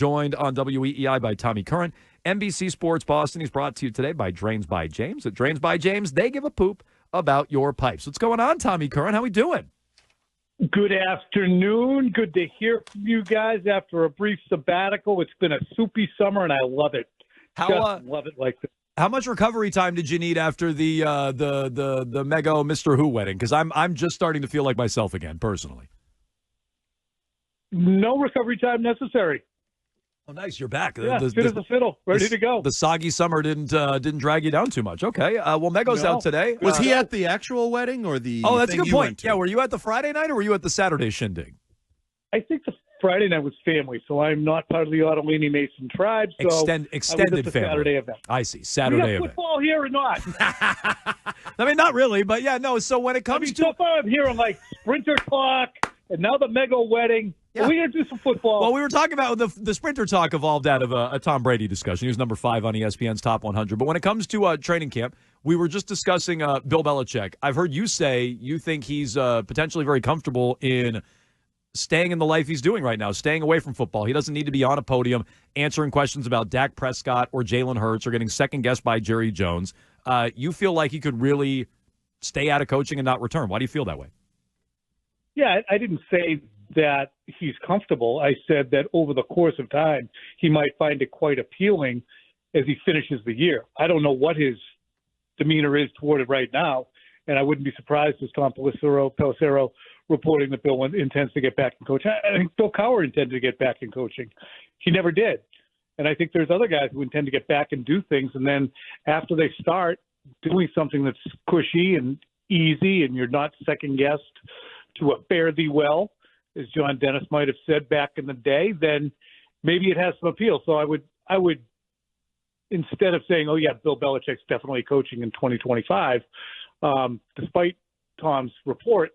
Joined on WEEI by Tommy Curran. NBC Sports Boston is brought to you today by Drains by James. At Drains by James, they give a poop about your pipes. What's going on, Tommy Curran? How we doing? Good afternoon. Good to hear from you guys after a brief sabbatical. It's been a soupy summer, and I love it. Love it like this. How much recovery time did you need after the Mego Mr. Who wedding? Because I'm just starting to feel like myself again, personally. No recovery time necessary. Oh, nice. You're back. Yeah, fit as a fiddle. Ready to go. The soggy summer didn't drag you down too much. Okay. Well, Mego's out today. Was he at the actual wedding or the Oh, that's a thing good you point. went to? Yeah, were you at the Friday night or were you at the Saturday shindig? I think the Friday night was family, so I'm not part of the Ottolini Mason tribe. So Extended family. Saturday event. I see. Saturday we got event. football here or not? I mean, not really, but yeah, no. So when it comes to so far, I'm hearing like sprinter talk, and now the Mego wedding. Yeah. We're going to do some football. Well, we were talking about the sprinter talk evolved out of a Tom Brady discussion. He was number 5 on ESPN's Top 100. But when it comes to training camp, we were just discussing Bill Belichick. I've heard you say you think he's potentially very comfortable in staying in the life he's doing right now, staying away from football. He doesn't need to be on a podium answering questions about Dak Prescott or Jalen Hurts or getting second-guessed by Jerry Jones. You feel like he could really stay out of coaching and not return. Why do you feel that way? Yeah, I didn't say that he's comfortable. I said that over the course of time, he might find it quite appealing as he finishes the year. I don't know what his demeanor is toward it right now, and I wouldn't be surprised as Tom Pelissero reporting that Bill intends to get back in coaching. I think Bill Cowher intended to get back in coaching. He never did. And I think there's other guys who intend to get back and do things, and then after they start doing something that's cushy and easy and you're not second-guessed to a fare thee well, as John Dennis might have said back in the day, then maybe it has some appeal. So I would instead of saying, oh yeah, Bill Belichick's definitely coaching in 2025, despite Tom's report,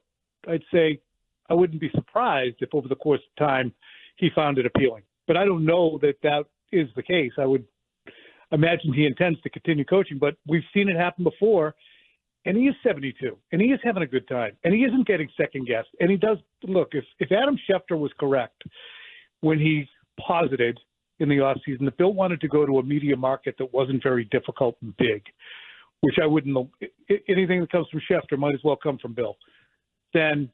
I'd say I wouldn't be surprised if over the course of time he found it appealing. But I don't know that that is the case. I would imagine he intends to continue coaching, but we've seen it happen before. And he is 72, and he is having a good time, and he isn't getting second-guessed. And he does – look, if Adam Schefter was correct when he posited in the offseason that Bill wanted to go to a media market that wasn't very difficult and big, which I wouldn't – anything that comes from Schefter might as well come from Bill, then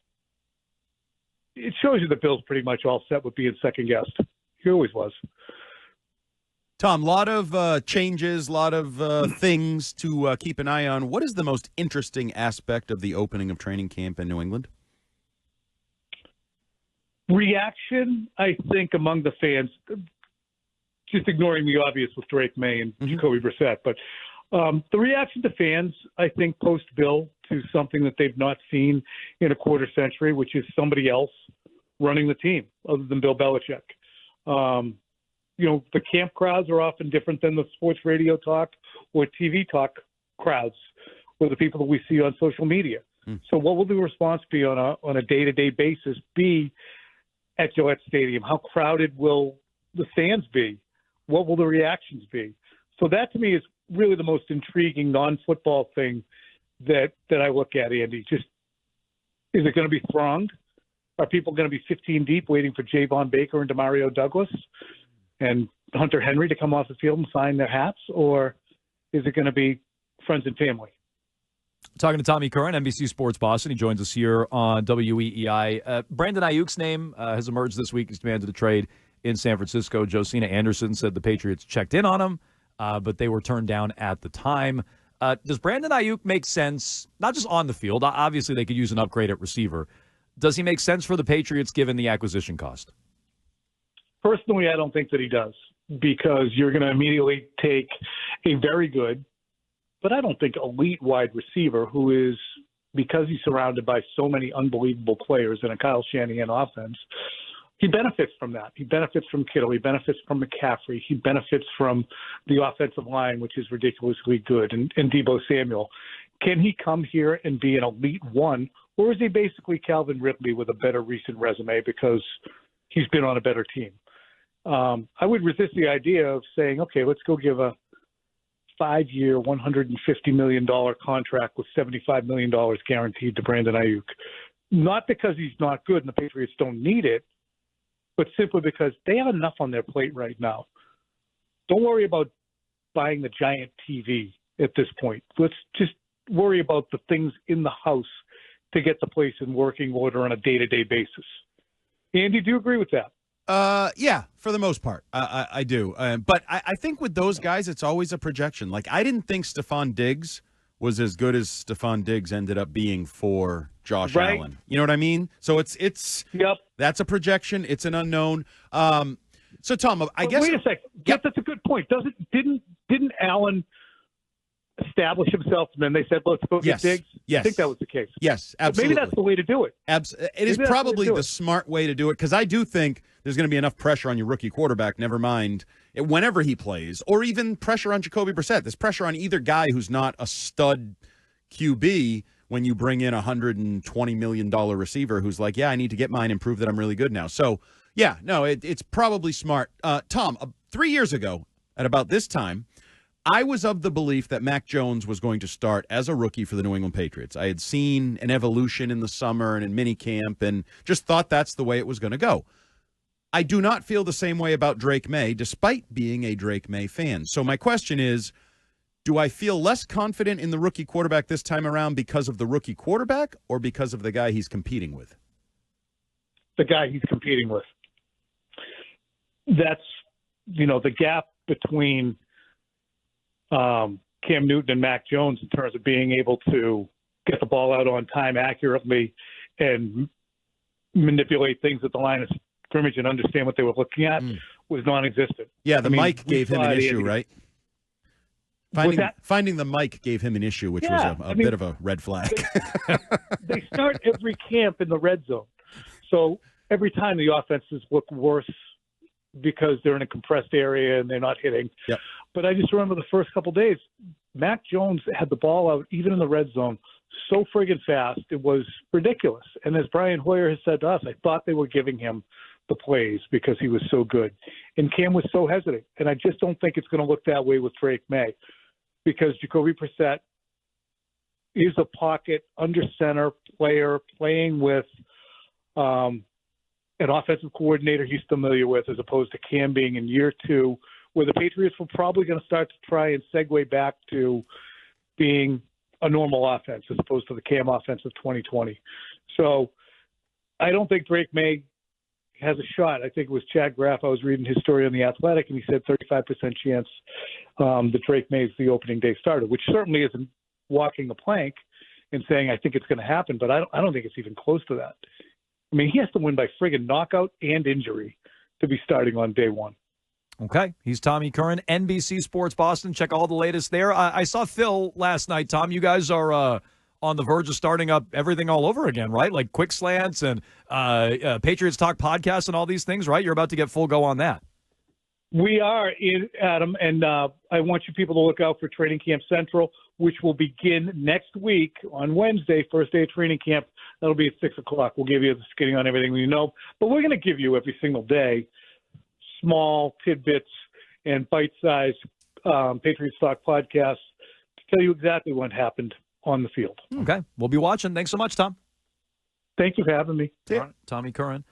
it shows you that Bill's pretty much all set with being second-guessed. He always was. Tom, a lot of changes, a lot of things to keep an eye on. What is the most interesting aspect of the opening of training camp in New England? Reaction, I think, among the fans, just ignoring the obvious with Drake Maye and Jacoby Brissett, but the reaction to fans, I think, post-Bill to something that they've not seen in a quarter century, which is somebody else running the team other than Bill Belichick. You know, the camp crowds are often different than the sports radio talk or TV talk crowds or the people that we see on social media. So what will the response be on a day-to-day basis be at Gillette Stadium? How crowded will the stands be? What will the reactions be? So that to me is really the most intriguing non-football thing that I look at, Andy. Just, is it going to be thronged? Are people going to be 15 deep waiting for Javon Baker and Demario Douglas and Hunter Henry to come off the field and sign their hats, or is it going to be friends and family? Talking to Tommy Curran, NBC Sports Boston. He joins us here on WEEI. Brandon Ayuk's name has emerged this week. He's demanded a trade in San Francisco. Josina Anderson said the Patriots checked in on him, but they were turned down at the time. Does Brandon Ayuk make sense, not just on the field? Obviously, they could use an upgrade at receiver. Does he make sense for the Patriots given the acquisition cost? Personally, I don't think that he does, because you're going to immediately take a very good, but I don't think elite wide receiver who is, because he's surrounded by so many unbelievable players in a Kyle Shanahan offense, he benefits from that. He benefits from Kittle. He benefits from McCaffrey. He benefits from the offensive line, which is ridiculously good, and Deebo Samuel. Can he come here and be an elite one, or is he basically Calvin Ridley with a better recent resume because he's been on a better team? I would resist the idea of saying, okay, let's go give a 5-year, $150 million contract with $75 million guaranteed to Brandon Ayuk. Not because he's not good and the Patriots don't need it, but simply because they have enough on their plate right now. Don't worry about buying the giant TV at this point. Let's just worry about the things in the house to get the place in working order on a day-to-day basis. Andy, do you agree with that? Yeah, for the most part, I do. But I think with those guys, it's always a projection. Like, I didn't think Stephon Diggs was as good as Stephon Diggs ended up being for Josh Allen. You know what I mean? So it's Yep. That's a projection. It's an unknown. So Tom, I guess. Wait a second. Yep, that's a good point. Didn't Allen establish himself, and then they said, let's go get Diggs? Yes. I think that was the case. Yes, absolutely. Maybe that's the way to do it. It is probably the smart way to do it, because I do think there's going to be enough pressure on your rookie quarterback, never mind whenever he plays, or even pressure on Jacoby Brissett. There's pressure on either guy who's not a stud QB when you bring in a $120 million receiver who's like, yeah, I need to get mine and prove that I'm really good now. So, yeah, no, it's probably smart. Tom, 3 years ago, at about this time, I was of the belief that Mac Jones was going to start as a rookie for the New England Patriots. I had seen an evolution in the summer and in minicamp and just thought that's the way it was going to go. I do not feel the same way about Drake Maye, despite being a Drake Maye fan. So my question is, do I feel less confident in the rookie quarterback this time around because of the rookie quarterback or because of the guy he's competing with? The guy he's competing with. That's, the gap between Cam Newton and Mac Jones in terms of being able to get the ball out on time accurately and manipulate things at the line of scrimmage and understand what they were looking at was non-existent. Yeah, mic gave him an issue, right? Finding the mic gave him an issue, which was a bit of a red flag. They start every camp in the red zone. So every time the offenses look worse because they're in a compressed area and they're not hitting. Yep. But I just remember the first couple of days, Mac Jones had the ball out, even in the red zone, so friggin' fast. It was ridiculous. And as Brian Hoyer has said to us, I thought they were giving him the plays because he was so good. And Cam was so hesitant. And I just don't think it's going to look that way with Drake Maye because Jacoby Brissett is a pocket under center player playing with an offensive coordinator he's familiar with, as opposed to Cam being in year two, where the Patriots were probably going to start to try and segue back to being a normal offense as opposed to the Cam offense of 2020. So I don't think Drake Maye has a shot. I think it was Chad Graff. I was reading his story on The Athletic, and he said 35% chance that Drake Maye is the opening day starter, which certainly isn't walking the plank and saying I think it's going to happen, but I don't think it's even close to that. I mean, he has to win by friggin' knockout and injury to be starting on day one. Okay. He's Tommy Curran, NBC Sports Boston. Check all the latest there. I saw Phil last night. Tom, you guys are on the verge of starting up everything all over again, right? Like Quick Slants and Patriots Talk podcast and all these things, right? You're about to get full go on that. We are, Adam, and I want you people to look out for Training Camp Central, which will begin next week on Wednesday, first day of training camp. That'll be at 6 o'clock. We'll give you the skinny on everything we know, but we're going to give you every single day small tidbits and bite-sized Patriots Talk podcasts to tell you exactly what happened on the field. Okay. We'll be watching. Thanks so much, Tom. Thank you for having me. All right. Tommy Curran.